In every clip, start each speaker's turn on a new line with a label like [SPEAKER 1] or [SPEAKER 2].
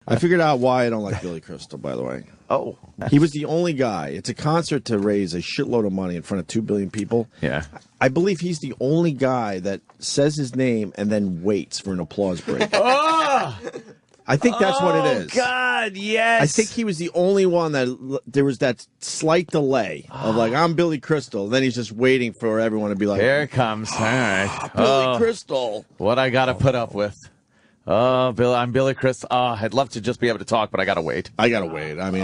[SPEAKER 1] I figured out why I don't like Billy Crystal, by the way.
[SPEAKER 2] Oh.
[SPEAKER 1] He was the only guy. It's a concert to raise a shitload of money in front of 2 billion people.
[SPEAKER 2] Yeah.
[SPEAKER 1] I believe he's the only guy that says his name and then waits for an applause break.
[SPEAKER 2] Oh!
[SPEAKER 1] I think that's what it is.
[SPEAKER 2] Oh, God, yes.
[SPEAKER 1] I think he was the only one that there was that slight delay of like, I'm Billy Crystal. Then he's just waiting for everyone to be like,
[SPEAKER 2] here it comes. All right.
[SPEAKER 1] Billy Crystal.
[SPEAKER 2] What I got to put up with. Oh, Bill, I'm Billy Crystal. Oh, I'd love to just be able to talk, but I got to wait.
[SPEAKER 1] I got to wait. I mean,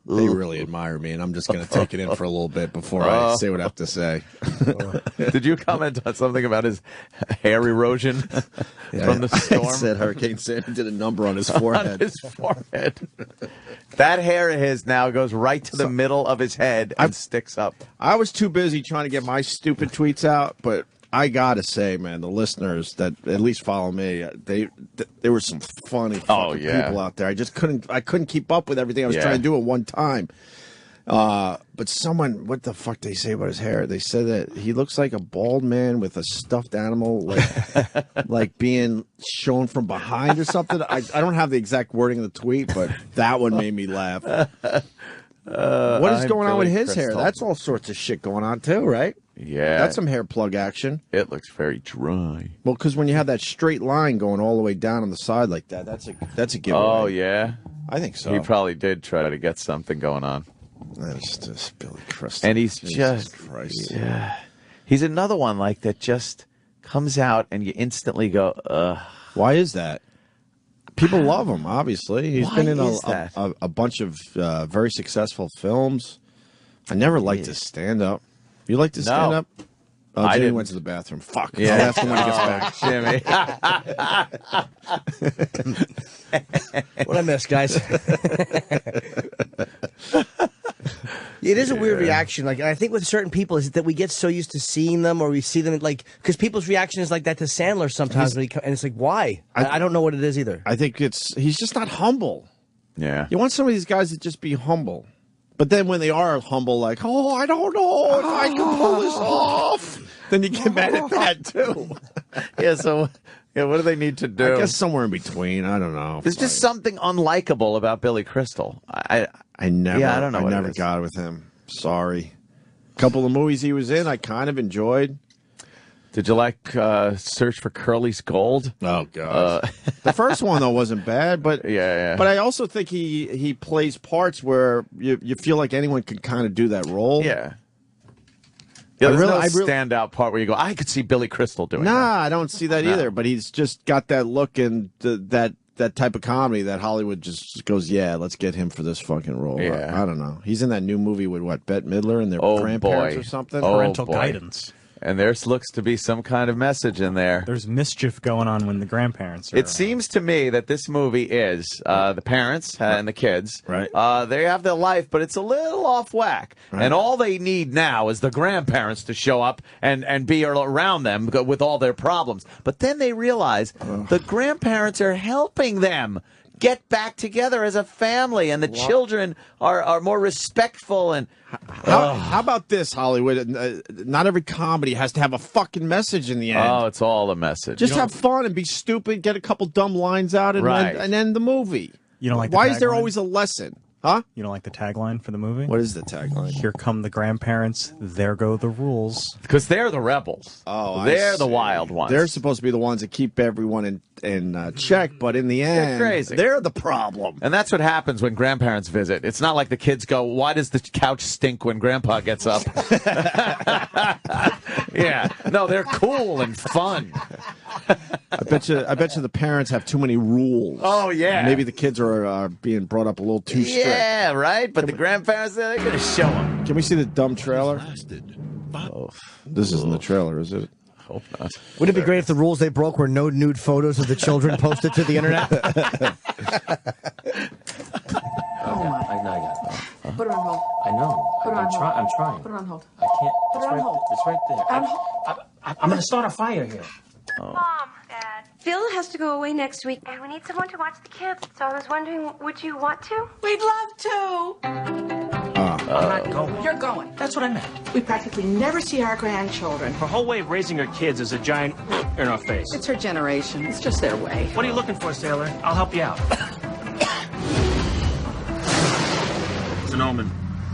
[SPEAKER 1] they really admire me, and I'm just going to take it in for a little bit before I say what I have to say.
[SPEAKER 2] Did you comment on something about his hair erosion from the storm?
[SPEAKER 1] I said Hurricane Sandy did a number on his forehead.
[SPEAKER 2] On his forehead. That hair of his now goes right to the middle of his head and sticks up.
[SPEAKER 1] I was too busy trying to get my stupid tweets out, but I gotta say, man, the listeners that at least follow me, there were some funny fucking people out there. I couldn't keep up with everything I was trying to do at one time. But someone, what the fuck they say about his hair? They said that he looks like a bald man with a stuffed animal, like being shown from behind or something. I don't have the exact wording of the tweet, but that one made me laugh. What is going on with his hair? That's all sorts of shit going on too, right?
[SPEAKER 2] Yeah.
[SPEAKER 1] That's some hair plug action.
[SPEAKER 2] It looks very dry.
[SPEAKER 1] Well, because when you have that straight line going all the way down on the side like that, that's a giveaway.
[SPEAKER 2] Oh, yeah?
[SPEAKER 1] I think so.
[SPEAKER 2] He probably did try to get something going on.
[SPEAKER 1] That's just Billy Crystal.
[SPEAKER 2] And he's just...
[SPEAKER 1] Christ.
[SPEAKER 2] Yeah. He's another one like that just comes out and you instantly go, ugh.
[SPEAKER 1] Why is that? People love him, obviously. He's been in a bunch of very successful films. I never liked his stand-up. You like to stand up? Oh, Jimmy went to the bathroom. Fuck.
[SPEAKER 2] Yeah.
[SPEAKER 1] I'll ask him when he gets
[SPEAKER 2] back. Jimmy.
[SPEAKER 3] What I miss, guys? It is a weird reaction. Like, I think with certain people is that we get so used to seeing them, or we see them like, because people's reaction is like that to Sandler sometimes, and it's like, why? I don't know what it is either.
[SPEAKER 1] I think he's just not humble.
[SPEAKER 2] Yeah.
[SPEAKER 1] You want some of these guys to just be humble. But then when they are humble, like, oh, I don't know if I can pull this off, then you get mad at that, too.
[SPEAKER 2] Yeah, so what do they need to do?
[SPEAKER 1] I guess somewhere in between. I don't know.
[SPEAKER 2] There's just something unlikable about Billy Crystal. I never
[SPEAKER 1] got it with him. Sorry. A couple of movies he was in, I kind of enjoyed.
[SPEAKER 2] Did you like Search for Curly's Gold?
[SPEAKER 1] Oh, God. The first one, though, wasn't bad. But
[SPEAKER 2] yeah.
[SPEAKER 1] But I also think he plays parts where you feel like anyone can kind of do that role.
[SPEAKER 2] Yeah. Yeah, there's no standout part where you go, I could see Billy Crystal doing that.
[SPEAKER 1] Nah, I don't see that either. But he's just got that look and that type of comedy that Hollywood just goes, yeah, let's get him for this fucking role.
[SPEAKER 2] Yeah.
[SPEAKER 1] I don't know. He's in that new movie with, Bette Midler and their grandparents or something?
[SPEAKER 4] Parental guidance.
[SPEAKER 2] And there looks to be some kind of message in there.
[SPEAKER 4] There's mischief going on when the grandparents are
[SPEAKER 2] It seems to me that this movie is the parents and the kids.
[SPEAKER 1] Right.
[SPEAKER 2] They have their life, but it's a little off whack. Right. And all they need now is the grandparents to show up and be around them with all their problems. But then they realize the grandparents are helping them get back together as a family, and the children are more respectful. And
[SPEAKER 1] how about this, Hollywood? Not every comedy has to have a fucking message in the end.
[SPEAKER 2] Oh, it's all a message.
[SPEAKER 1] Just have fun and be stupid, get a couple dumb lines out, and end the movie.
[SPEAKER 4] You don't like?
[SPEAKER 1] Why is there always a lesson? Huh?
[SPEAKER 4] You don't like the tagline for the movie?
[SPEAKER 1] What is the tagline?
[SPEAKER 4] Here come the grandparents. There go the rules.
[SPEAKER 2] Because they're the rebels.
[SPEAKER 1] Oh,
[SPEAKER 2] they're the wild ones.
[SPEAKER 1] They're supposed to be the ones that keep everyone in check, but in the end, they're the problem.
[SPEAKER 2] And that's what happens when grandparents visit. It's not like the kids go, why does the couch stink when Grandpa gets up? Yeah. No, they're cool and fun.
[SPEAKER 1] I bet you the parents have too many rules.
[SPEAKER 2] Oh, yeah.
[SPEAKER 1] Maybe the kids are being brought up a little too strict.
[SPEAKER 2] Yeah, right? But the grandparents, they're going to show them.
[SPEAKER 1] Can we see the dumb trailer? This isn't the trailer, is it?
[SPEAKER 2] Hope not.
[SPEAKER 3] Wouldn't it be great if the rules they broke were no nude photos of the children posted to the internet?
[SPEAKER 5] Oh my! I got it.
[SPEAKER 6] Put it on hold.
[SPEAKER 5] I know.
[SPEAKER 6] Put it on hold.
[SPEAKER 5] I'm trying.
[SPEAKER 6] Put it on hold.
[SPEAKER 5] I can't.
[SPEAKER 6] Put it on hold.
[SPEAKER 5] It's right there. I'm going to start a fire here.
[SPEAKER 7] Mom, Dad. Phil has to go away next week, and we need someone to watch the kids. So I was wondering, would you want to?
[SPEAKER 6] We'd love to.
[SPEAKER 5] I'm not going.
[SPEAKER 6] You're going.
[SPEAKER 5] That's what I meant.
[SPEAKER 6] We practically never see our grandchildren.
[SPEAKER 5] Her whole way of raising her kids is a giant in her face.
[SPEAKER 6] It's her generation. It's just their way.
[SPEAKER 5] What are you looking for, sailor? I'll help you out. It's an omen.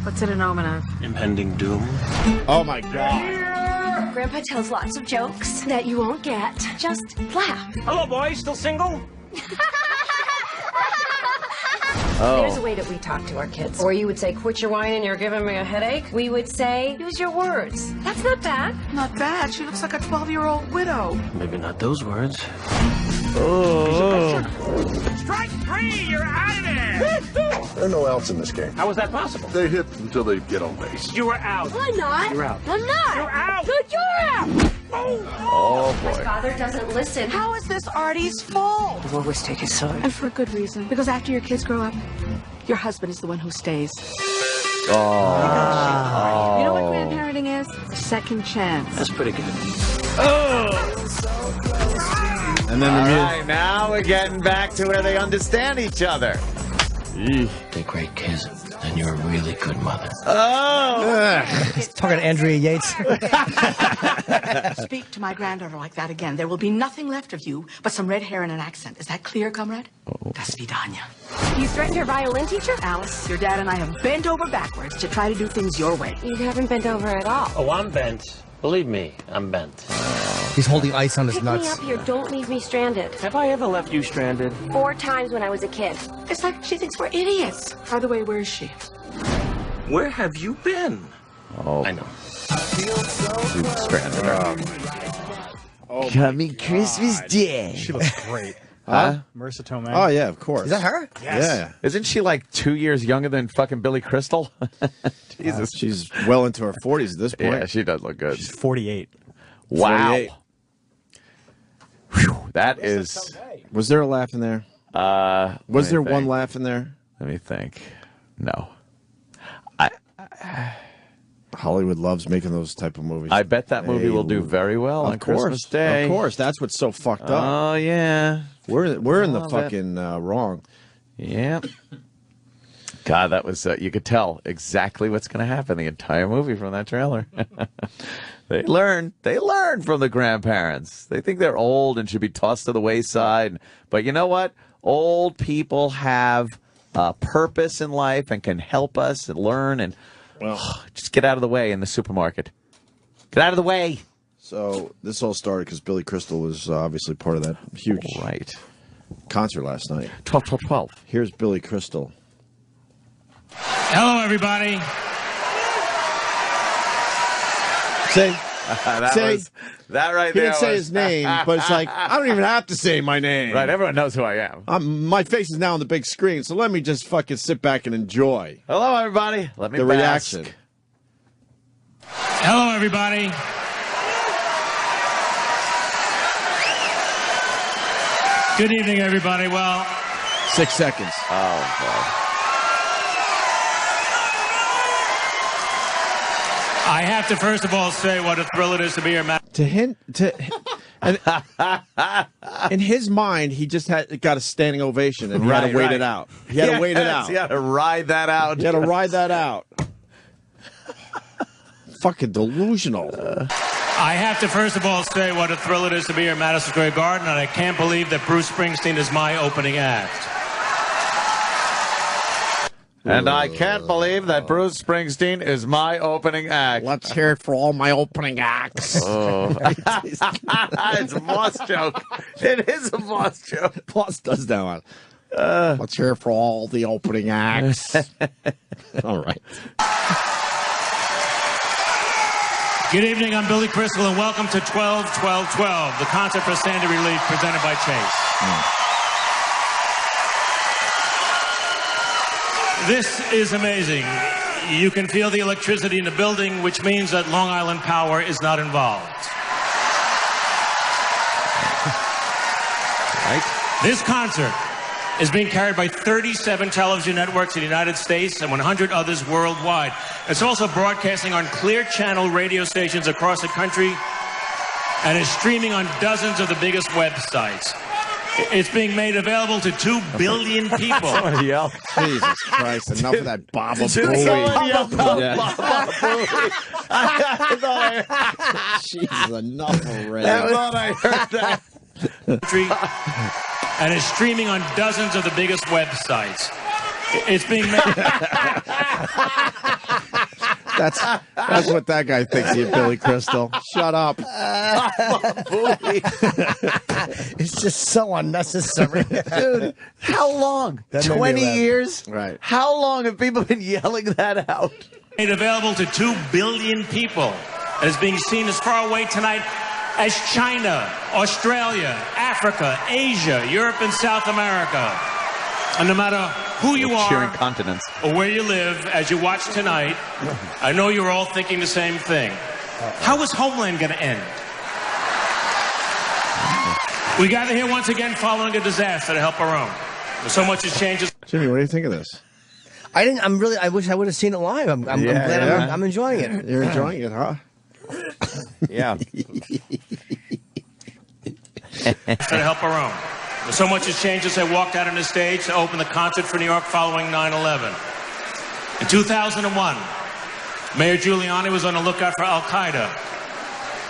[SPEAKER 6] What's it an omen of?
[SPEAKER 5] Impending doom.
[SPEAKER 1] Oh my God.
[SPEAKER 7] Grandpa tells lots of jokes that you won't get. Just laugh.
[SPEAKER 5] Hello, boy. Still single?
[SPEAKER 7] There's a way that we talk to our kids. Or you would say, quit your whining, you're giving me a headache. We would say, use your words. That's not bad.
[SPEAKER 6] Not bad. She looks like a 12-year-old widow.
[SPEAKER 5] Maybe not those words.
[SPEAKER 8] Strike three! You're out of there!
[SPEAKER 9] There are no outs in this game.
[SPEAKER 5] How was that possible?
[SPEAKER 9] They hit until they get on base.
[SPEAKER 5] You were out.
[SPEAKER 7] I'm not.
[SPEAKER 5] You're out.
[SPEAKER 7] I'm not.
[SPEAKER 5] You're out.
[SPEAKER 7] Good, you're out.
[SPEAKER 2] Oh,
[SPEAKER 7] My
[SPEAKER 2] boy.
[SPEAKER 7] father doesn't listen.
[SPEAKER 6] How is this Artie's fault?
[SPEAKER 7] We'll always take his side.
[SPEAKER 6] And for a good reason. Because after your kids grow up, your husband is the one who stays.
[SPEAKER 2] Oh.
[SPEAKER 6] You know what grandparenting is? A second chance.
[SPEAKER 5] That's pretty good.
[SPEAKER 1] And then
[SPEAKER 2] All
[SPEAKER 1] the music.
[SPEAKER 2] right, now we're getting back to where they understand each other.
[SPEAKER 5] They're great kids, and you're a really good mother.
[SPEAKER 2] Oh.
[SPEAKER 3] Talking to Andrea Yates.
[SPEAKER 6] Speak to my granddaughter like that again. There will be nothing left of you but some red hair and an accent. Is that clear, comrade? Das vidanya.
[SPEAKER 7] You threatened your violin teacher?
[SPEAKER 6] Alice, your dad and I have bent over backwards to try to do things your way.
[SPEAKER 7] You haven't bent over at all.
[SPEAKER 5] Oh, I'm bent. Believe me, I'm bent.
[SPEAKER 3] He's holding ice on his
[SPEAKER 7] Pick
[SPEAKER 3] nuts.
[SPEAKER 7] me up here. Don't leave me stranded.
[SPEAKER 5] Have I ever left you stranded?
[SPEAKER 7] 4 times when I was a kid.
[SPEAKER 6] It's like she thinks we're idiots. By the way, where is she?
[SPEAKER 5] Where have you been?
[SPEAKER 2] Oh.
[SPEAKER 5] I know.
[SPEAKER 2] Stranded her.
[SPEAKER 3] Coming Christmas Day.
[SPEAKER 4] She looks great.
[SPEAKER 2] Huh?
[SPEAKER 4] Marissa Tomei.
[SPEAKER 1] Oh yeah, of course.
[SPEAKER 3] Is that her?
[SPEAKER 1] Yeah.
[SPEAKER 2] Isn't she like 2 years younger than fucking Billy Crystal? Jesus.
[SPEAKER 1] She's well into her 40s at this point.
[SPEAKER 2] Yeah, she does look good.
[SPEAKER 4] She's 48.
[SPEAKER 2] Wow.
[SPEAKER 1] 48.
[SPEAKER 2] Whew, that is.
[SPEAKER 1] Was there a laugh in there? Was there one laugh in there?
[SPEAKER 2] Let me think. No.
[SPEAKER 1] Hollywood loves making those type of movies.
[SPEAKER 2] I bet that movie will do very well on Christmas Day.
[SPEAKER 1] Of course, that's what's so fucked up.
[SPEAKER 2] Oh yeah,
[SPEAKER 1] We're in the
[SPEAKER 2] Love
[SPEAKER 1] fucking wrong.
[SPEAKER 2] yeah. God, that was you could tell exactly what's going to happen the entire movie from that trailer. They learn from the grandparents. They think they're old and should be tossed to the wayside. But you know what? Old people have a purpose in life and can help us and learn and just get out of the way in the supermarket. Get out of the way.
[SPEAKER 1] So this all started because Billy Crystal was obviously part of that huge concert last night.
[SPEAKER 2] 12.
[SPEAKER 1] Here's Billy Crystal.
[SPEAKER 8] Hello, everybody.
[SPEAKER 2] That right
[SPEAKER 1] He
[SPEAKER 2] there
[SPEAKER 1] didn't say
[SPEAKER 2] was-
[SPEAKER 1] his name, but it's like, I don't even have to say my name.
[SPEAKER 2] Right, everyone knows who I am.
[SPEAKER 1] My face is now on the big screen, so let me just fucking sit back and enjoy
[SPEAKER 2] Hello, everybody. Let me
[SPEAKER 1] the
[SPEAKER 2] bask.
[SPEAKER 1] reaction.
[SPEAKER 8] Hello, everybody. Good evening, everybody. Well,
[SPEAKER 1] 6 seconds.
[SPEAKER 2] Oh, boy.
[SPEAKER 8] I have to first of all say what a thrill it is to be your man.
[SPEAKER 1] And in his mind, he just got a standing ovation, and he had to wait it out. He had to wait it out.
[SPEAKER 2] He had to ride that out.
[SPEAKER 1] He had to ride that out. Fucking delusional.
[SPEAKER 8] I have to first of all say what a thrill it is to be here at Madison Square Garden, and I can't believe that Bruce Springsteen is my opening act.
[SPEAKER 2] And I can't believe that Bruce Springsteen is my opening act.
[SPEAKER 1] Let's hear it for all my opening acts.
[SPEAKER 2] Oh. It's a boss joke. It is a boss joke.
[SPEAKER 1] Boss does that one. Let's hear it for all the opening acts. All right.
[SPEAKER 8] Good evening, I'm Billy Crystal, and welcome to 12-12-12, the concert for Sandy Relief presented by Chase. This is amazing. You can feel the electricity in the building, which means that Long Island Power is not involved.
[SPEAKER 2] Right?
[SPEAKER 8] This concert is being carried by 37 television networks in the United States and 100 others worldwide. It's also broadcasting on Clear Channel radio stations across the country and is streaming on dozens of the biggest websites. It's being made available to 2 billion people.
[SPEAKER 2] Somebody yell.
[SPEAKER 1] Jesus Christ! Enough of that Baba
[SPEAKER 2] Somebody
[SPEAKER 1] Booey.
[SPEAKER 2] yell,
[SPEAKER 1] Yeah.
[SPEAKER 2] Baba Booey. I thought I
[SPEAKER 1] Jesus, enough already.
[SPEAKER 2] I heard that.
[SPEAKER 8] And is streaming on dozens of the biggest websites. It's being made.
[SPEAKER 1] That's what that guy thinks of you, Billy Crystal. Shut up.
[SPEAKER 3] It's just so unnecessary.
[SPEAKER 2] Dude, how long?
[SPEAKER 3] That made me
[SPEAKER 2] 20
[SPEAKER 3] laugh.
[SPEAKER 2] years?
[SPEAKER 1] Right.
[SPEAKER 2] How long have people been yelling that out?
[SPEAKER 8] Made available to 2 billion people. And is being seen as far away tonight as China, Australia, Africa, Asia, Europe, and South America. And no matter who you
[SPEAKER 2] Cheering
[SPEAKER 8] are
[SPEAKER 2] continents.
[SPEAKER 8] or where you live, as you watch tonight, I know you're all thinking the same thing. How is Homeland going to end? We gather here once again following a disaster to help our own. So much has changed.
[SPEAKER 1] Jimmy, what do you think of this?
[SPEAKER 3] I didn't. I wish I would have seen it live. I'm glad I'm enjoying it.
[SPEAKER 1] You're enjoying it, huh?
[SPEAKER 2] Yeah.
[SPEAKER 8] To help our own. So much has changed as I walked out on the stage to open the concert for New York following 9/11. In 2001, Mayor Giuliani was on the lookout for Al-Qaeda.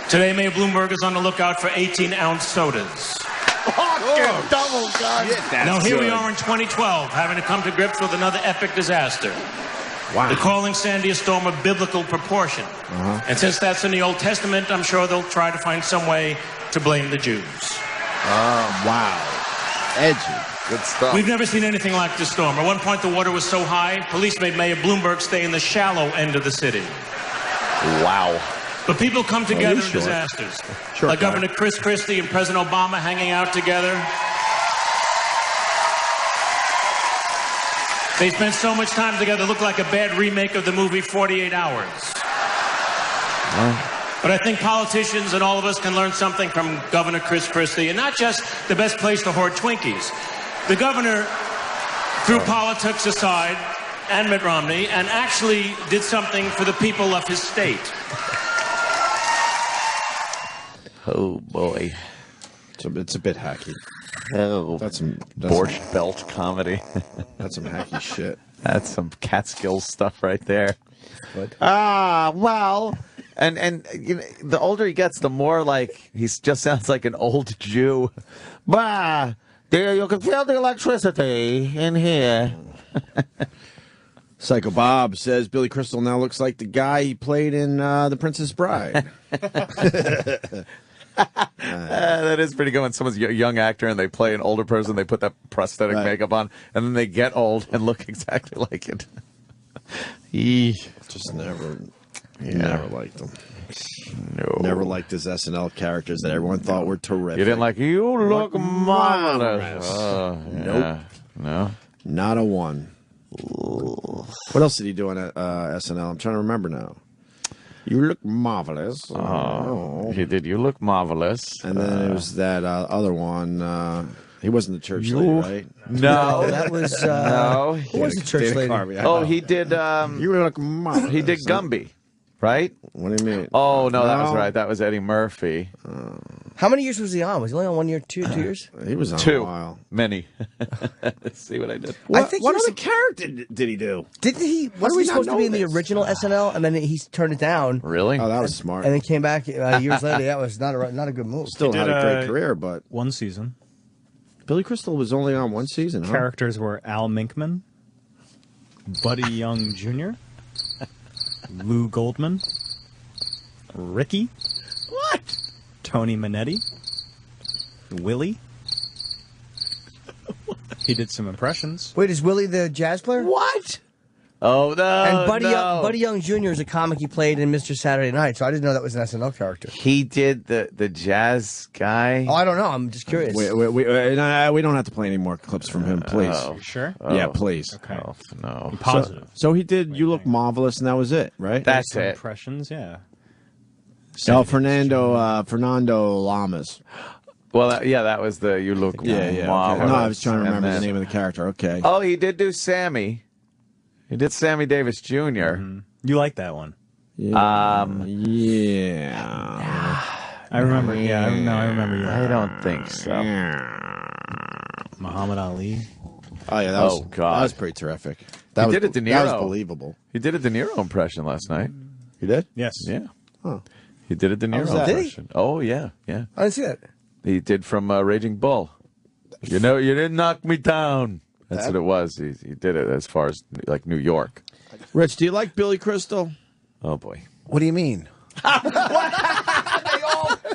[SPEAKER 8] Today, Mayor Bloomberg is on the lookout for 18-ounce sodas.
[SPEAKER 2] Double gun.
[SPEAKER 8] Now here we are in 2012, having to come to grips with another epic disaster.
[SPEAKER 1] Wow.
[SPEAKER 8] They're calling Sandy a storm of biblical proportion. And since that's in the Old Testament, I'm sure they'll try to find some way to blame the Jews.
[SPEAKER 1] Wow. Edgy.
[SPEAKER 2] Good stuff.
[SPEAKER 8] We've never seen anything like this storm. At one point, the water was so high, police made Mayor Bloomberg stay in the shallow end of the city.
[SPEAKER 2] Wow.
[SPEAKER 8] But people come together in
[SPEAKER 1] sure?
[SPEAKER 8] disasters.
[SPEAKER 1] Sure,
[SPEAKER 8] Like
[SPEAKER 1] Kyle.
[SPEAKER 8] Governor Chris Christie and President Obama hanging out together. They spent so much time together, it looked like a bad remake of the movie 48 Hours. But I think politicians and all of us can learn something from Governor Chris Christie, and not just the best place to hoard Twinkies. The governor threw politics aside, and Mitt Romney, and actually did something for the people of his state.
[SPEAKER 2] Oh, boy.
[SPEAKER 1] It's a bit hacky.
[SPEAKER 2] Oh,
[SPEAKER 1] That's some
[SPEAKER 2] Borscht Belt comedy.
[SPEAKER 1] That's some hacky shit.
[SPEAKER 2] That's some Catskills stuff right there.
[SPEAKER 1] What?
[SPEAKER 2] Well, and you know, the older he gets, the more like he just sounds like an old Jew. Bah, there you can feel the electricity in here.
[SPEAKER 1] Psycho Bob says Billy Crystal now looks like the guy he played in The Princess Bride.
[SPEAKER 2] That is pretty good when someone's a young actor and they play an older person, they put that prosthetic makeup on, and then they get old and look exactly like it.
[SPEAKER 1] Just never liked him.
[SPEAKER 2] No.
[SPEAKER 1] Never liked his SNL characters that everyone thought were terrific.
[SPEAKER 2] You didn't like, you look marvelous.
[SPEAKER 1] Nope.
[SPEAKER 2] No.
[SPEAKER 1] Not a one. What else did he do on SNL? I'm trying to remember now. You look marvelous.
[SPEAKER 2] He did. You look marvelous.
[SPEAKER 1] And then it was that other one. He wasn't the church lady, right?
[SPEAKER 2] No.
[SPEAKER 3] That was
[SPEAKER 2] No.
[SPEAKER 3] who was the church lady?
[SPEAKER 2] Oh, he did.
[SPEAKER 1] You look marvelous.
[SPEAKER 2] He did Gumby, right?
[SPEAKER 1] What do you mean?
[SPEAKER 2] Oh no, that was right. That was Eddie Murphy.
[SPEAKER 3] How many years was he on? Was he only on 1 year, 2 years?
[SPEAKER 1] He was on a
[SPEAKER 2] Two.
[SPEAKER 1] while.
[SPEAKER 2] Many. Let's see what I did.
[SPEAKER 3] I think
[SPEAKER 1] What
[SPEAKER 3] he was
[SPEAKER 1] other character did he do?
[SPEAKER 3] Didn't he?
[SPEAKER 1] do
[SPEAKER 3] Wasn't
[SPEAKER 1] we
[SPEAKER 3] he
[SPEAKER 1] not
[SPEAKER 3] supposed to be
[SPEAKER 1] know
[SPEAKER 3] in the
[SPEAKER 1] this?
[SPEAKER 3] original SNL, and then he turned it down,
[SPEAKER 2] Really?
[SPEAKER 1] Oh, that was smart.
[SPEAKER 3] and then came back years later? That was not a good move.
[SPEAKER 1] Still
[SPEAKER 4] He
[SPEAKER 1] not
[SPEAKER 4] did,
[SPEAKER 1] a great career, but
[SPEAKER 4] One season.
[SPEAKER 1] Billy Crystal was only on one season, huh?
[SPEAKER 4] Characters were Al Minkman, Buddy Young Jr., Lou Goldman, Ricky,
[SPEAKER 2] What?
[SPEAKER 4] Tony Minetti, Willie. He did some impressions.
[SPEAKER 3] Wait, is Willie the jazz player?
[SPEAKER 2] What? Oh no!
[SPEAKER 3] And
[SPEAKER 2] no.
[SPEAKER 3] Buddy Young Jr. is a comic he played in Mr. Saturday Night, so I didn't know that was an SNL character.
[SPEAKER 2] He did the jazz guy.
[SPEAKER 3] Oh, I don't know. I'm just curious.
[SPEAKER 1] We don't have to play any more clips from him, please.
[SPEAKER 2] Oh.
[SPEAKER 4] Sure?
[SPEAKER 1] Yeah, please.
[SPEAKER 4] Okay.
[SPEAKER 2] Oh, no.
[SPEAKER 4] Positive.
[SPEAKER 1] So he did You Look Marvelous, and that was it, right?
[SPEAKER 2] That's
[SPEAKER 4] Some
[SPEAKER 2] it.
[SPEAKER 4] impressions, yeah.
[SPEAKER 1] Oh, Fernando Lamas.
[SPEAKER 2] Well, yeah, that was the You Look
[SPEAKER 1] Yeah. Okay.
[SPEAKER 2] Marvelous.
[SPEAKER 1] No, I was trying to remember
[SPEAKER 2] And
[SPEAKER 1] the
[SPEAKER 2] then-
[SPEAKER 1] name of the character. Okay.
[SPEAKER 2] Oh, he did do Sammy. He did Sammy Davis Jr.
[SPEAKER 4] You like that one?
[SPEAKER 1] Yeah.
[SPEAKER 4] I remember. Yeah, I remember you.
[SPEAKER 2] I don't think so.
[SPEAKER 4] Muhammad Ali.
[SPEAKER 1] Oh yeah, that was pretty terrific. That
[SPEAKER 2] He did a De Niro.
[SPEAKER 1] That was believable.
[SPEAKER 2] He did a De Niro impression last night.
[SPEAKER 1] He did?
[SPEAKER 4] Yes.
[SPEAKER 2] Yeah.
[SPEAKER 1] Huh.
[SPEAKER 2] He did a De Niro
[SPEAKER 3] that? Did he?
[SPEAKER 2] impression. Oh, yeah, yeah.
[SPEAKER 3] I didn't see that.
[SPEAKER 2] He did from Raging Bull. You know, you didn't knock me down. That's what it was. He did it as far as, like, New York.
[SPEAKER 1] Rich, do you like Billy Crystal?
[SPEAKER 2] Oh, boy.
[SPEAKER 10] What do you mean?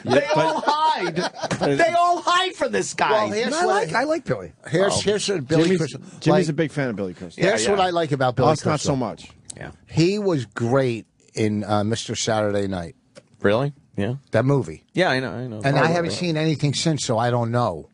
[SPEAKER 2] They all hide. They all hide from this guy.
[SPEAKER 10] Well,
[SPEAKER 3] I like Billy.
[SPEAKER 10] Here's what Billy Crystal.
[SPEAKER 1] Jimmy's a big fan of Billy Crystal.
[SPEAKER 10] Here's what I like about Billy
[SPEAKER 1] Us,
[SPEAKER 10] Crystal.
[SPEAKER 1] not so much.
[SPEAKER 2] Yeah.
[SPEAKER 10] He was great in Mr. Saturday Night.
[SPEAKER 2] Really? Yeah.
[SPEAKER 10] That movie.
[SPEAKER 2] Yeah, I know.
[SPEAKER 10] And I haven't seen anything since, so I don't know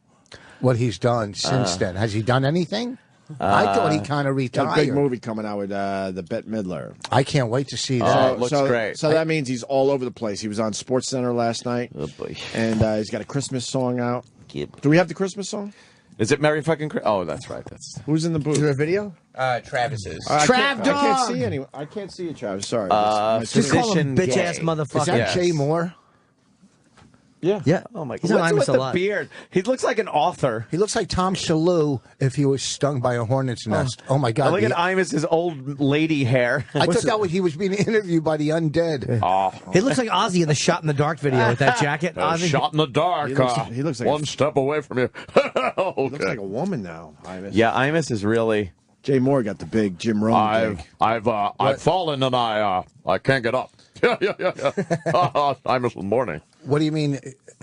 [SPEAKER 10] what he's done since then. Has he done anything? I thought he kind of
[SPEAKER 1] Got a
[SPEAKER 10] retired.
[SPEAKER 1] big movie coming out with the Bette Midler.
[SPEAKER 10] I can't wait to see
[SPEAKER 2] Oh,
[SPEAKER 10] that.
[SPEAKER 2] it looks great.
[SPEAKER 1] So that means he's all over the place. He was on SportsCenter last night.
[SPEAKER 2] Oh, boy.
[SPEAKER 1] And he's got a Christmas song out. Do we have the Christmas song?
[SPEAKER 2] Is it Merry fucking Christmas? Oh, that's right. That's
[SPEAKER 1] Who's in the booth?
[SPEAKER 3] Is there a video?
[SPEAKER 11] Travis is.
[SPEAKER 1] I
[SPEAKER 10] Trav
[SPEAKER 1] can't see anyone. I can't see you, Travis. Sorry.
[SPEAKER 3] Just call him
[SPEAKER 2] Physician
[SPEAKER 3] bitch ass
[SPEAKER 2] gay.
[SPEAKER 3] motherfucker.
[SPEAKER 10] Is that Jay Moore?
[SPEAKER 1] Yeah.
[SPEAKER 3] Yeah.
[SPEAKER 2] Oh my God!
[SPEAKER 3] He's on
[SPEAKER 2] What's
[SPEAKER 3] Imus
[SPEAKER 2] with
[SPEAKER 3] a
[SPEAKER 2] the
[SPEAKER 3] lot.
[SPEAKER 2] beard? He looks like an author.
[SPEAKER 10] He looks like Tom Shalhoub if he was stung by a hornet's nest. Oh my
[SPEAKER 2] I
[SPEAKER 10] God!
[SPEAKER 2] look at Imus's old lady hair.
[SPEAKER 10] I thought that was he was being interviewed by the undead.
[SPEAKER 3] He looks like Ozzy in the Shot in the Dark video with that jacket. Ozzy.
[SPEAKER 2] Shot in the dark.
[SPEAKER 1] He looks like
[SPEAKER 2] one step away from you.
[SPEAKER 1] He looks like a woman now. Imus.
[SPEAKER 2] Yeah, Imus is really.
[SPEAKER 1] Jay Moore got the big Jim Rome gig.
[SPEAKER 2] I've fallen and I can't get up. Yeah. Imus in the morning.
[SPEAKER 10] What do you mean?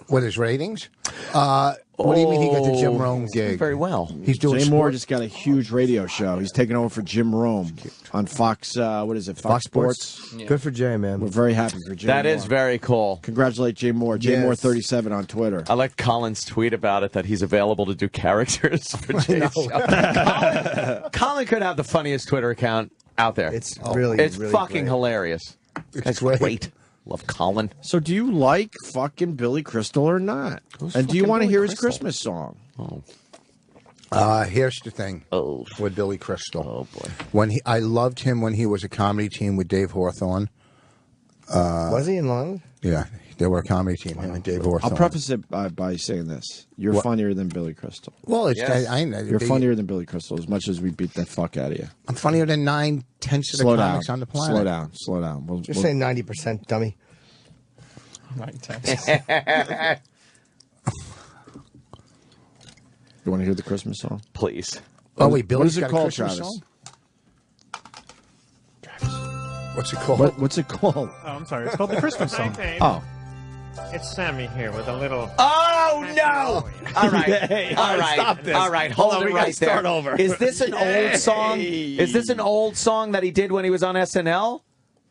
[SPEAKER 10] What his ratings? What do you mean he got the Jim Rome gig?
[SPEAKER 2] Very well.
[SPEAKER 10] He's doing
[SPEAKER 1] Jay Moore
[SPEAKER 10] sport-
[SPEAKER 1] just got a huge radio show. He's taking over for Jim Rome on Fox. What is it? Fox Sports.
[SPEAKER 3] Yeah. Good for Jay, man.
[SPEAKER 1] We're very happy for Jay.
[SPEAKER 2] That
[SPEAKER 1] Moore.
[SPEAKER 2] is very cool.
[SPEAKER 1] Congratulate Jay Moore. Jay
[SPEAKER 3] Yes.
[SPEAKER 1] Moore 37 on Twitter.
[SPEAKER 2] I like Colin's tweet about it that he's available to do characters for Jay's show. Colin could have the funniest Twitter account out there.
[SPEAKER 3] It's really,
[SPEAKER 2] It's
[SPEAKER 3] really
[SPEAKER 2] fucking
[SPEAKER 3] great.
[SPEAKER 2] hilarious. That's great. Love Colin.
[SPEAKER 1] So, do you like fucking Billy Crystal or not?
[SPEAKER 2] Who's
[SPEAKER 1] And do you
[SPEAKER 2] fucking
[SPEAKER 1] want to
[SPEAKER 2] Billy
[SPEAKER 1] hear his
[SPEAKER 2] Crystal?
[SPEAKER 1] Christmas song?
[SPEAKER 10] Here's the thing with Billy Crystal.
[SPEAKER 2] Oh boy.
[SPEAKER 10] I loved him when he was a comedy team with Dave Hawthorne.
[SPEAKER 3] Was he in Long?
[SPEAKER 10] Yeah, they were a comedy team, him and Dave Hawthorne.
[SPEAKER 1] I'll preface it by saying this: you're
[SPEAKER 10] What?
[SPEAKER 1] funnier than Billy Crystal.
[SPEAKER 10] Well, it's
[SPEAKER 2] Yes.
[SPEAKER 1] You're funnier than Billy Crystal, as much as we beat the fuck out of you.
[SPEAKER 10] I'm funnier than 9/10 of the
[SPEAKER 1] Slow down.
[SPEAKER 10] comics on the planet.
[SPEAKER 1] Slow down.
[SPEAKER 3] Just say 90%, dummy.
[SPEAKER 1] You want to hear the Christmas song?
[SPEAKER 2] Please.
[SPEAKER 10] Oh wait, Billy's
[SPEAKER 1] What is it
[SPEAKER 10] got a
[SPEAKER 1] called,
[SPEAKER 10] Christmas
[SPEAKER 1] Travis?
[SPEAKER 10] song? What's it called?
[SPEAKER 1] What's it called?
[SPEAKER 4] Oh, I'm sorry. It's called the Christmas song.
[SPEAKER 1] Oh,
[SPEAKER 8] It's Sammy here with a little.
[SPEAKER 2] Oh no! All right,
[SPEAKER 1] Hey,
[SPEAKER 2] all right,
[SPEAKER 1] stop this.
[SPEAKER 2] all right. Hold
[SPEAKER 1] on,
[SPEAKER 2] it
[SPEAKER 1] we gotta
[SPEAKER 2] right
[SPEAKER 1] start
[SPEAKER 2] there.
[SPEAKER 1] over.
[SPEAKER 2] Is this an old song? Is this an old song that he did when he was on SNL?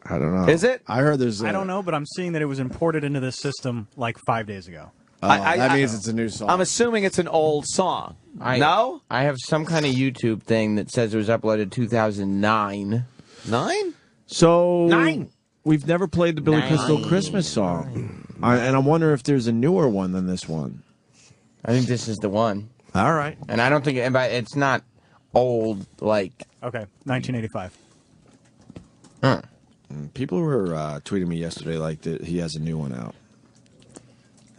[SPEAKER 1] I don't know.
[SPEAKER 2] Is it?
[SPEAKER 1] I heard there's.
[SPEAKER 4] I don't know, but I'm seeing that it was imported into this system like 5 days ago.
[SPEAKER 1] That means it's a new song.
[SPEAKER 2] I'm assuming it's an old song. No?
[SPEAKER 11] I have some kind of YouTube thing that says it was uploaded 2009.
[SPEAKER 2] 9?
[SPEAKER 1] So
[SPEAKER 11] 9.
[SPEAKER 1] We've never played the Billy Crystal Christmas song, and I wonder if there's a newer one than this one.
[SPEAKER 11] I think this is the one.
[SPEAKER 1] All right,
[SPEAKER 11] and I don't think it's not old like.
[SPEAKER 4] Okay, 1985.
[SPEAKER 1] People were tweeting me yesterday like that he has a new one out.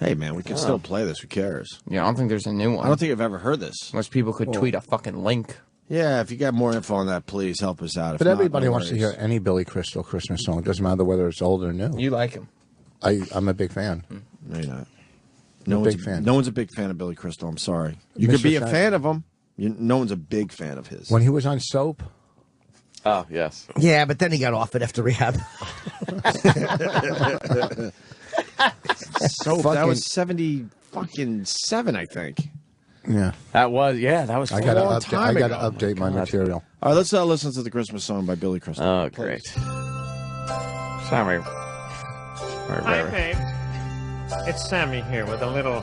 [SPEAKER 1] Hey man, we can still play this. Who cares?
[SPEAKER 11] Yeah, I don't think there's a new one.
[SPEAKER 1] I don't think I've ever heard this.
[SPEAKER 11] Most people could tweet a fucking link.
[SPEAKER 1] Yeah, if you got more info on that, please help us out. If
[SPEAKER 10] But
[SPEAKER 1] not,
[SPEAKER 10] everybody
[SPEAKER 1] no
[SPEAKER 10] wants to
[SPEAKER 1] worries.
[SPEAKER 10] hear any Billy Crystal Christmas song. It doesn't matter whether it's old or new.
[SPEAKER 11] You like him?
[SPEAKER 10] I'm a big fan.
[SPEAKER 1] No, you're not.
[SPEAKER 10] I'm a
[SPEAKER 1] one's
[SPEAKER 10] big fan.
[SPEAKER 1] No one's a big fan of Billy Crystal. I'm sorry. You
[SPEAKER 10] Mr.
[SPEAKER 1] could be a
[SPEAKER 10] Saturday.
[SPEAKER 1] fan of him. No one's a big fan of his.
[SPEAKER 10] When he was on Soap,
[SPEAKER 2] Oh, yes.
[SPEAKER 3] Yeah, but then he got off it after rehab.
[SPEAKER 1] So that was 77, I think.
[SPEAKER 10] yeah,
[SPEAKER 2] That was
[SPEAKER 10] I got to
[SPEAKER 1] long
[SPEAKER 10] update.
[SPEAKER 1] time
[SPEAKER 10] I got to
[SPEAKER 1] ago.
[SPEAKER 10] update my material.
[SPEAKER 1] All right, let's listen to the Christmas song by Billy Crystal.
[SPEAKER 2] Oh, great. Sorry.
[SPEAKER 8] Hi, babe. It's Sammy here with a little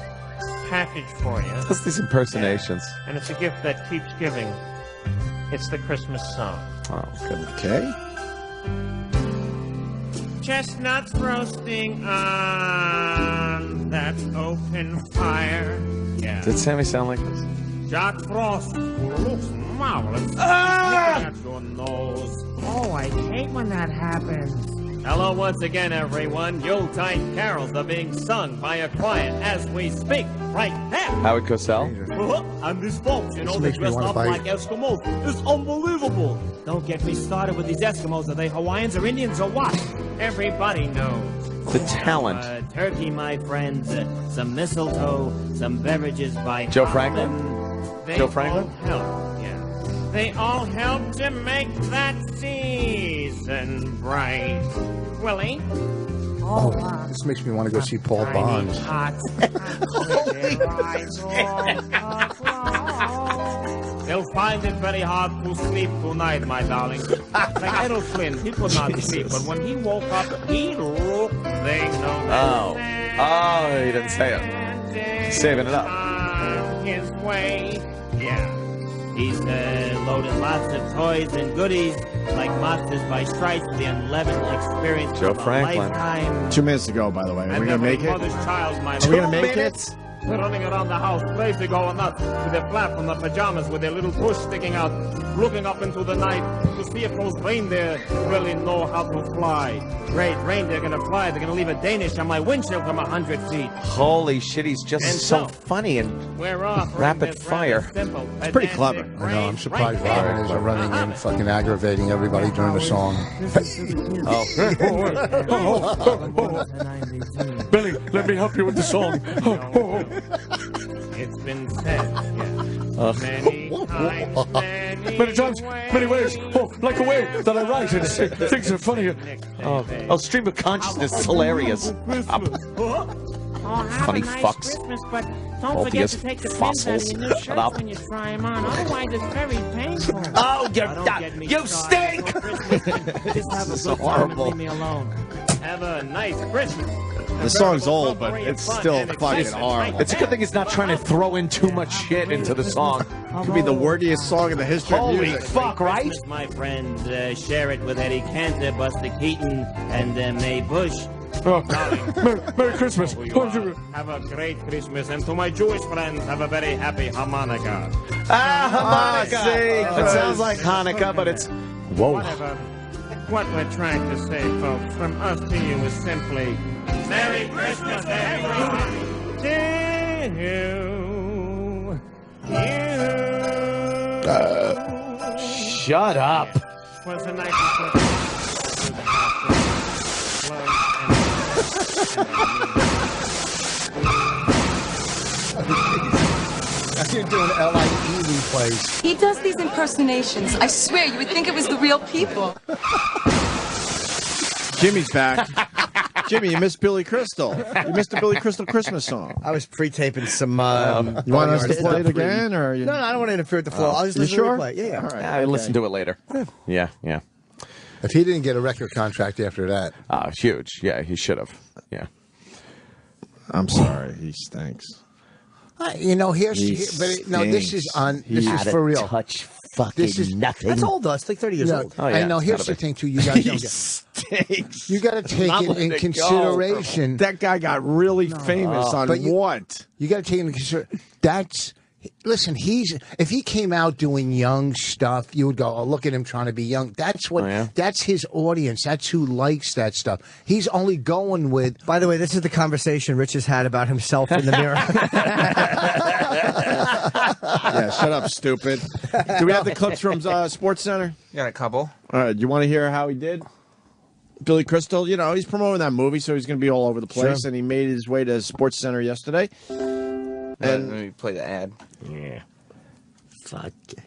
[SPEAKER 8] package for you.
[SPEAKER 2] Just these impersonations.
[SPEAKER 8] And it's a gift that keeps giving. It's the Christmas song.
[SPEAKER 2] Oh, good.
[SPEAKER 1] Okay.
[SPEAKER 8] Chestnuts roasting on that open fire. Yeah.
[SPEAKER 2] Did Sammy sound like this?
[SPEAKER 8] Jack Frost looks marvelous. Look at your nose. Oh, I hate when that happens.
[SPEAKER 12] Hello once again, everyone. Yuletide carols are being sung by a choir as we speak, right now.
[SPEAKER 2] Howard Cosell.
[SPEAKER 12] And these folks, you know,
[SPEAKER 10] This
[SPEAKER 12] they
[SPEAKER 10] makes me
[SPEAKER 12] dressed
[SPEAKER 10] wanna
[SPEAKER 12] up
[SPEAKER 10] bite.
[SPEAKER 12] like Eskimos. It's unbelievable. Don't get me started with these Eskimos. Are they Hawaiians or Indians or what? Everybody knows.
[SPEAKER 2] The talent.
[SPEAKER 12] Turkey, my friends, some mistletoe, some beverages by
[SPEAKER 2] Joe
[SPEAKER 12] Franklin.
[SPEAKER 2] Franklin? Joe Franklin?
[SPEAKER 12] All help, yeah. They all help to make that season bright. Willie?
[SPEAKER 10] Oh, this makes me want to go see Paul Bonds.
[SPEAKER 12] They'll find it very hard to sleep tonight, my darling. Like little Flynn, he could not sleep, but when he woke up, he looked, they know.
[SPEAKER 2] Oh, he didn't say it. He's saving it up.
[SPEAKER 12] His way, yeah. He's loaded lots of toys and goodies, like Monsters by Stripes, the unleavened experience
[SPEAKER 2] Joe
[SPEAKER 12] of a
[SPEAKER 2] Franklin.
[SPEAKER 12] lifetime.
[SPEAKER 1] 2 minutes to go, by the way. Are we
[SPEAKER 12] And
[SPEAKER 1] going to make
[SPEAKER 12] every
[SPEAKER 1] it?
[SPEAKER 12] mother's child, my
[SPEAKER 1] Are we going to
[SPEAKER 12] lord.
[SPEAKER 1] make it?
[SPEAKER 12] They're running around the house, crazy, going nuts, with their flap from the pajamas, with their little bush sticking out, looking up into the night to see if those reindeer really know how to fly. Great, reindeer gonna fly. They're gonna leave a Danish on my windshield from 100 feet.
[SPEAKER 2] Holy shit, he's just
[SPEAKER 12] And
[SPEAKER 2] so
[SPEAKER 12] so,
[SPEAKER 2] funny and
[SPEAKER 12] We're off.
[SPEAKER 2] rapid fire.
[SPEAKER 1] It's pretty clever.
[SPEAKER 10] I know, I'm surprised Robin isn't running in, fucking aggravating everybody during the song.
[SPEAKER 2] Billy, let me help you with the song.
[SPEAKER 12] It's been said, yes.
[SPEAKER 2] Many times, many ways. Oh, like a way that I write and say things are funny. Stream of consciousness is hilarious. Funny fucks.
[SPEAKER 12] Christmas, but don't
[SPEAKER 2] Obvious
[SPEAKER 12] forget to take the pins
[SPEAKER 2] fossils.
[SPEAKER 12] out of your new
[SPEAKER 2] Shut
[SPEAKER 12] shirts
[SPEAKER 2] up.
[SPEAKER 12] when you try them on. Otherwise, it's very painful.
[SPEAKER 2] Oh,
[SPEAKER 12] You
[SPEAKER 2] stink!
[SPEAKER 12] Just have a
[SPEAKER 2] So
[SPEAKER 12] good time and
[SPEAKER 2] horrible.
[SPEAKER 12] leave me alone. Have a nice Christmas.
[SPEAKER 1] The song's old, but it's still fucking horrible.
[SPEAKER 2] It's a good thing he's not trying to throw in too much shit into the song.
[SPEAKER 1] Could be the wordiest song in the history of
[SPEAKER 2] Holy
[SPEAKER 1] music.
[SPEAKER 2] fuck, right?
[SPEAKER 12] Christmas, my friend. Share it with Eddie Cantor, Buster Keaton, and Mae Bush.
[SPEAKER 2] Merry Christmas.
[SPEAKER 12] Have a great Christmas, and to my Jewish friends, have a very happy Hanukkah.
[SPEAKER 2] Hanukkah.
[SPEAKER 1] see,
[SPEAKER 2] It sounds like Hanukkah, but it's
[SPEAKER 12] Whatever. What we're trying to say, folks, from us to you is simply Merry Christmas, everybody.
[SPEAKER 2] Shut up.
[SPEAKER 12] Was a night before
[SPEAKER 10] You're doing LIE replays.
[SPEAKER 13] He does these impersonations. I swear, you would think it was the real people.
[SPEAKER 1] Jimmy's back. Jimmy, you missed Billy Crystal. You missed the Billy Crystal Christmas song.
[SPEAKER 3] I was pre-taping some.
[SPEAKER 1] You want us to play it again, or
[SPEAKER 3] No, I don't want to interfere with the flow. I'll just listen
[SPEAKER 1] sure?
[SPEAKER 3] to the replay. Yeah.
[SPEAKER 1] All right.
[SPEAKER 2] I listen to it later. Yeah.
[SPEAKER 10] If he didn't get a record contract after that.
[SPEAKER 2] Huge. Yeah, he should have. Yeah.
[SPEAKER 1] I'm sorry. He stinks.
[SPEAKER 10] This is for real.
[SPEAKER 11] Touch fucking
[SPEAKER 10] This is
[SPEAKER 11] nothing.
[SPEAKER 3] That's old though. It's like 30 years old.
[SPEAKER 2] Oh, yeah.
[SPEAKER 10] I know. Here's
[SPEAKER 2] Gotta
[SPEAKER 10] the
[SPEAKER 2] be.
[SPEAKER 10] thing, too. You guys don't
[SPEAKER 1] He
[SPEAKER 10] get.
[SPEAKER 1] stinks.
[SPEAKER 10] You got to take
[SPEAKER 1] Not
[SPEAKER 10] it
[SPEAKER 1] letting
[SPEAKER 10] in
[SPEAKER 1] it go.
[SPEAKER 10] consideration.
[SPEAKER 1] That guy got really famous on
[SPEAKER 10] but you-
[SPEAKER 1] what?
[SPEAKER 10] You got to take into consideration. Listen, if he came out doing young stuff, you would go, "Oh, look at him trying to be young." That's what.
[SPEAKER 2] Oh, yeah?
[SPEAKER 10] That's his audience. That's who likes that stuff. He's only going with.
[SPEAKER 3] By the way, this is the conversation Rich has had about himself in the mirror.
[SPEAKER 1] Yeah, shut up, stupid. Do we have the clips from Sports Center?
[SPEAKER 11] Got a couple.
[SPEAKER 1] All right, do you want to hear how he did? Billy Crystal, he's promoting that movie, so he's going to be all over the place, and he made his way to Sports Center yesterday.
[SPEAKER 11] Let me play the ad.
[SPEAKER 3] Yeah. Vodka.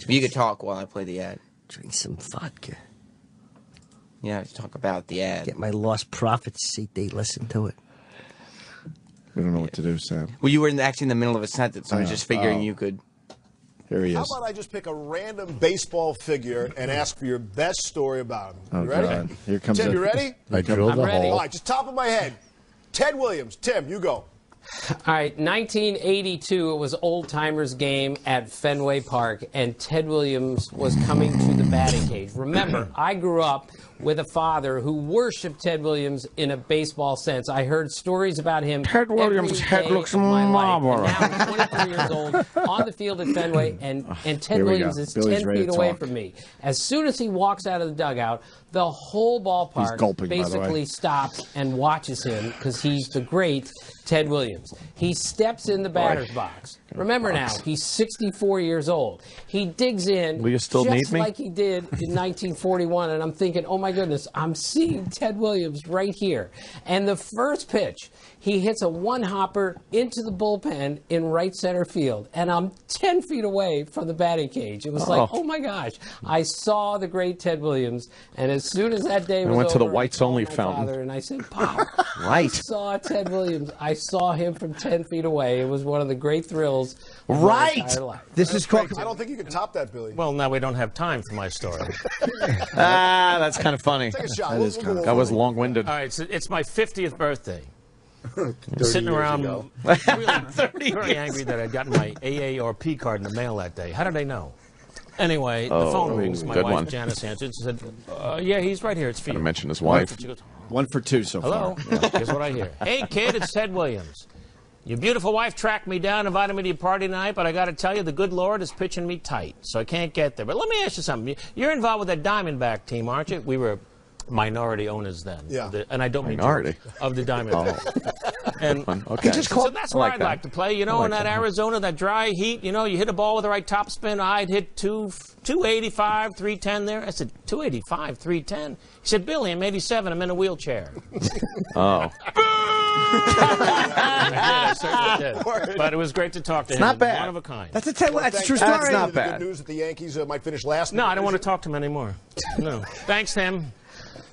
[SPEAKER 11] You could talk while I play the ad.
[SPEAKER 3] Drink some vodka.
[SPEAKER 11] Yeah, talk about the ad.
[SPEAKER 3] Get my Lost Prophets seat. They listen to it.
[SPEAKER 1] We don't know what to do, Sam.
[SPEAKER 11] Well, you were actually in the middle of a sentence. I was just figuring you could.
[SPEAKER 1] Here he
[SPEAKER 9] How
[SPEAKER 1] is.
[SPEAKER 9] about I just pick a random baseball figure and ask for your best story about him?
[SPEAKER 1] Oh,
[SPEAKER 9] You ready?
[SPEAKER 1] God. Here comes
[SPEAKER 9] Tim,
[SPEAKER 1] a-
[SPEAKER 9] you ready?
[SPEAKER 10] I drilled the
[SPEAKER 9] All
[SPEAKER 10] hole.
[SPEAKER 9] right, just top of my head. Ted Williams. Tim, you go.
[SPEAKER 14] All right, 1982, it was Old Timers game at Fenway Park, and Ted Williams was coming to the batting cage. Remember, I grew up with a father who worshipped Ted Williams in a baseball sense. I heard stories about him.
[SPEAKER 11] Ted Williams' head looks marvelous.
[SPEAKER 14] Now he's 23 years old on the field at Fenway, and Ted Williams is
[SPEAKER 1] Billy's
[SPEAKER 14] 10
[SPEAKER 1] ready
[SPEAKER 14] feet
[SPEAKER 1] to
[SPEAKER 14] away
[SPEAKER 1] talk.
[SPEAKER 14] from me. As soon as he walks out of the dugout, the whole ballpark
[SPEAKER 1] gulping, by the way.
[SPEAKER 14] basically stops and watches him because he's the great Ted Williams. He steps in the batter's box. Remember now, he's 64 years old. He digs in
[SPEAKER 2] Will you still
[SPEAKER 14] just
[SPEAKER 2] need me?
[SPEAKER 14] like he did in 1941, and I'm thinking, oh my goodness, I'm seeing Ted Williams right here. And the first pitch, he hits a one-hopper into the bullpen in right center field, and I'm 10 feet away from the batting cage. It was like, oh my gosh, I saw the great Ted Williams, and as soon as that day was
[SPEAKER 2] went to the
[SPEAKER 14] over,
[SPEAKER 2] whites
[SPEAKER 14] I called
[SPEAKER 2] only
[SPEAKER 14] my
[SPEAKER 2] fountain.
[SPEAKER 14] father, and I said, Pop,
[SPEAKER 2] Right.
[SPEAKER 14] I saw Ted Williams. I saw him from 10 feet away. It was one of the great thrills of my entire life.
[SPEAKER 3] This is called.
[SPEAKER 9] I don't think you can top that, Billy.
[SPEAKER 8] Well, now we don't have time for my story.
[SPEAKER 2] That's kind of funny.
[SPEAKER 9] Take a shot.
[SPEAKER 1] That is kind of
[SPEAKER 2] That was long-winded.
[SPEAKER 8] All right, so it's my 50th birthday.
[SPEAKER 9] 30
[SPEAKER 8] Sitting
[SPEAKER 9] years
[SPEAKER 8] around
[SPEAKER 9] ago.
[SPEAKER 8] really very angry that I'd gotten my AARP card in the mail that day. How did I know? Anyway, the phone rings. My
[SPEAKER 2] good
[SPEAKER 8] wife,
[SPEAKER 2] one.
[SPEAKER 8] Janice, answered and said, yeah, he's right here. It's for you.
[SPEAKER 2] I mentioned his wife.
[SPEAKER 8] She goes,
[SPEAKER 1] 1 for 2 so
[SPEAKER 8] hello?
[SPEAKER 1] far.
[SPEAKER 8] Here's what I hear. Hey, kid, it's Ted Williams. Your beautiful wife tracked me down, invited me to your party tonight, but I got to tell you, the good Lord is pitching me tight, so I can't get there. But let me ask you something. You're involved with that Diamondback team, aren't you? We were minority owners then.
[SPEAKER 9] Yeah.
[SPEAKER 8] And I don't mean
[SPEAKER 2] Minority?
[SPEAKER 8] of the Diamondbacks. And
[SPEAKER 2] Okay.
[SPEAKER 8] so that's where I'd like to play. You know,
[SPEAKER 2] I
[SPEAKER 8] in
[SPEAKER 2] like
[SPEAKER 8] that
[SPEAKER 2] that.
[SPEAKER 8] Arizona, that dry heat, you know, you hit a ball with the right topspin. I'd hit 285, 310 there. I said, 285, 310? He said, Billy, I'm 87. I'm in a wheelchair.
[SPEAKER 2] Oh.
[SPEAKER 8] I certainly did. But it was great to talk to him.
[SPEAKER 2] not bad.
[SPEAKER 8] One of a kind.
[SPEAKER 3] That's a Ted. That's a true
[SPEAKER 1] That's
[SPEAKER 3] story.
[SPEAKER 1] not
[SPEAKER 9] The
[SPEAKER 1] bad.
[SPEAKER 9] good news that the Yankees might finish last.
[SPEAKER 8] No, I don't want to talk to him anymore. No. Thanks, Tim.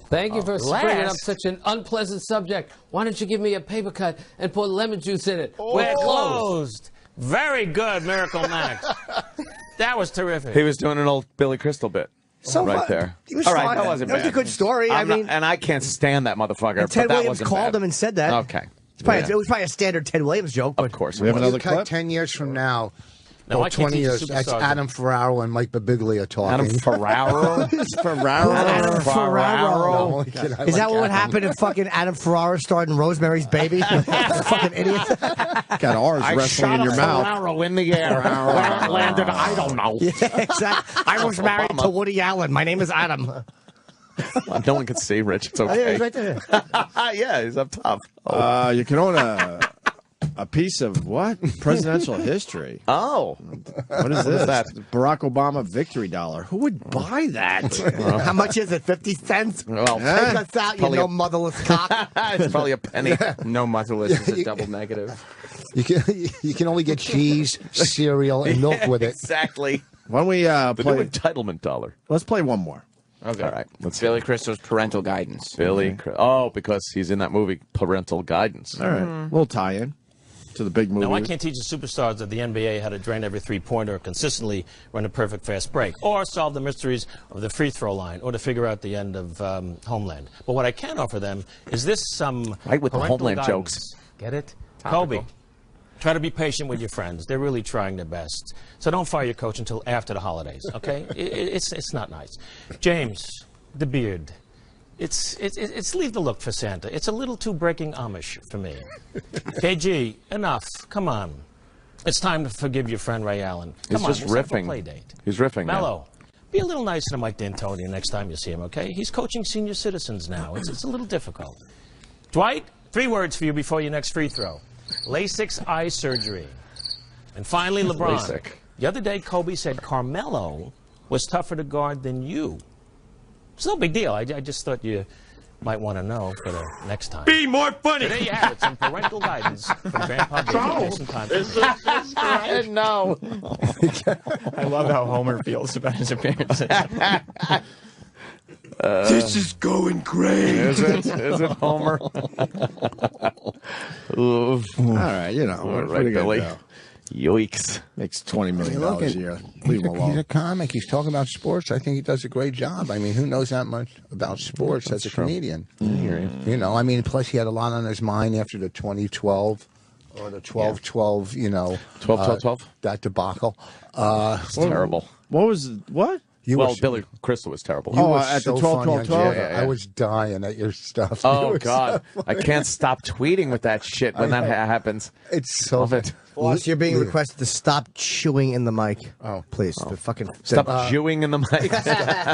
[SPEAKER 14] Thank you for
[SPEAKER 8] last-
[SPEAKER 14] bringing up such an unpleasant subject. Why don't you give me a paper cut and put lemon juice in it?
[SPEAKER 8] We're closed. Very good, Miracle Max. That was terrific.
[SPEAKER 2] He was doing an old Billy Crystal bit.
[SPEAKER 3] So
[SPEAKER 2] right
[SPEAKER 3] fun.
[SPEAKER 2] there.
[SPEAKER 3] He was
[SPEAKER 2] All right,
[SPEAKER 3] fine.
[SPEAKER 2] that wasn't
[SPEAKER 3] That was
[SPEAKER 2] bad.
[SPEAKER 3] a good story. I mean,
[SPEAKER 2] and I can't stand that motherfucker.
[SPEAKER 3] and Ted
[SPEAKER 2] but that
[SPEAKER 3] Williams
[SPEAKER 2] wasn't
[SPEAKER 3] called
[SPEAKER 2] bad.
[SPEAKER 3] him and said that.
[SPEAKER 2] Okay.
[SPEAKER 3] It's probably,
[SPEAKER 2] Yeah.
[SPEAKER 3] It was probably a standard Ted Williams joke. But
[SPEAKER 2] Of course.
[SPEAKER 1] We have another
[SPEAKER 10] You cut
[SPEAKER 1] clip?
[SPEAKER 10] 10 years from now.
[SPEAKER 8] No, I can't
[SPEAKER 10] 20
[SPEAKER 8] teach
[SPEAKER 10] years.
[SPEAKER 8] the
[SPEAKER 10] That's
[SPEAKER 8] superstars.
[SPEAKER 10] Adam Ferraro and Mike Birbiglia talking.
[SPEAKER 2] Adam Ferraro?
[SPEAKER 3] Adam Ferraro.
[SPEAKER 10] No, kid, I
[SPEAKER 3] Is that
[SPEAKER 10] like
[SPEAKER 3] what would
[SPEAKER 10] Adam.
[SPEAKER 3] happen if fucking Adam Ferraro starred in Rosemary's Baby? Fucking idiot.
[SPEAKER 1] Got ours wrestling in your mouth.
[SPEAKER 2] Ferraro in the air. Where it landed, I don't know.
[SPEAKER 3] Yeah, exactly. I was married to Woody Allen. My name is Adam.
[SPEAKER 2] No one can see Rich. It's
[SPEAKER 3] Oh, yeah,
[SPEAKER 2] okay.
[SPEAKER 3] he's right there.
[SPEAKER 2] Yeah, he's up top.
[SPEAKER 1] You can own a piece of what? Presidential history.
[SPEAKER 2] Oh.
[SPEAKER 1] What is this?
[SPEAKER 2] that?
[SPEAKER 1] Barack Obama victory dollar. Who would buy that?
[SPEAKER 3] How much is it? 50 cents?
[SPEAKER 2] Well,
[SPEAKER 3] Take us out, you
[SPEAKER 2] probably
[SPEAKER 3] no
[SPEAKER 2] a-
[SPEAKER 3] motherless cock.
[SPEAKER 2] it's probably a penny.
[SPEAKER 11] No motherless is a double negative.
[SPEAKER 10] You can only get cheese, cereal, and milk with it.
[SPEAKER 2] Exactly.
[SPEAKER 1] Why don't we
[SPEAKER 2] The new
[SPEAKER 1] play?
[SPEAKER 2] entitlement dollar.
[SPEAKER 1] Let's play one more.
[SPEAKER 11] Okay.
[SPEAKER 2] All right. Let's
[SPEAKER 11] Billy Crystal's parental guidance.
[SPEAKER 2] Billy. Oh, because he's in that movie, Parental Guidance.
[SPEAKER 1] All right. We'll tie in to the big movie.
[SPEAKER 8] No, I can't teach the superstars of the NBA how to drain every three-pointer or consistently run a perfect fast break, or solve the mysteries of the free throw line, or to figure out the end of Homeland. But what I can offer them is this: some
[SPEAKER 2] Right with the
[SPEAKER 8] parental
[SPEAKER 2] Homeland
[SPEAKER 8] guidance.
[SPEAKER 2] jokes.
[SPEAKER 8] Get it?
[SPEAKER 11] Topical.
[SPEAKER 8] Kobe, try to be patient with your friends. They're really trying their best. So don't fire your coach until after the holidays, okay? It's not nice. James, the beard. It's leave the look for Santa. It's a little too breaking Amish for me. KG, enough. Come on. It's time to forgive your friend Ray Allen. Come
[SPEAKER 2] He's
[SPEAKER 8] on,
[SPEAKER 2] just
[SPEAKER 8] let's have a
[SPEAKER 2] riffing.
[SPEAKER 8] play date.
[SPEAKER 2] He's riffing. now.
[SPEAKER 8] Mello, be a little nicer to Mike D'Antonio next time you see him, okay? He's coaching senior citizens now. It's a little difficult. Dwight, 3 words for you before your next free throw. LASIK eye surgery. And finally, LeBron.
[SPEAKER 2] LASIK.
[SPEAKER 8] The other day, Kobe said Carmelo was tougher to guard than you. It's no big deal. I just thought you might want to know for the next time.
[SPEAKER 12] Be more funny.
[SPEAKER 8] So there you have it, some parental guidance from Grandpa Baby. Jason Time.
[SPEAKER 2] No.
[SPEAKER 4] I love how Homer feels about his appearance.
[SPEAKER 12] This is going great.
[SPEAKER 2] Is it Homer?
[SPEAKER 1] All right, you know,
[SPEAKER 2] All
[SPEAKER 1] what
[SPEAKER 2] right,
[SPEAKER 1] are you gonna
[SPEAKER 2] Billy.
[SPEAKER 1] do?
[SPEAKER 2] Yoicks.
[SPEAKER 1] Makes $20 million
[SPEAKER 10] Look
[SPEAKER 1] a
[SPEAKER 10] at-
[SPEAKER 1] year. Leave him
[SPEAKER 10] He's
[SPEAKER 1] alone.
[SPEAKER 10] a comic. He's talking about sports. I think he does a great job. I mean, who knows that much about sports as a comedian? You know, I mean, plus he had a lot on his mind after the 2012 or the 12-12, you know.
[SPEAKER 2] 12-12-12?
[SPEAKER 10] That debacle.
[SPEAKER 2] It's terrible.
[SPEAKER 1] What was what?
[SPEAKER 2] Billy Crystal was terrible.
[SPEAKER 10] You were
[SPEAKER 1] at
[SPEAKER 10] so
[SPEAKER 1] the 12,
[SPEAKER 10] funny on
[SPEAKER 1] 12, 12?
[SPEAKER 10] Twitter. I was dying at your stuff.
[SPEAKER 2] Oh,
[SPEAKER 10] You
[SPEAKER 2] God.
[SPEAKER 10] were so
[SPEAKER 2] I can't stop tweeting with that shit when that happens.
[SPEAKER 10] It's so
[SPEAKER 2] Love it.
[SPEAKER 3] Boss, you're being requested to stop chewing in the mic.
[SPEAKER 10] Oh,
[SPEAKER 3] please. The fucking
[SPEAKER 2] Stop chewing in the mic.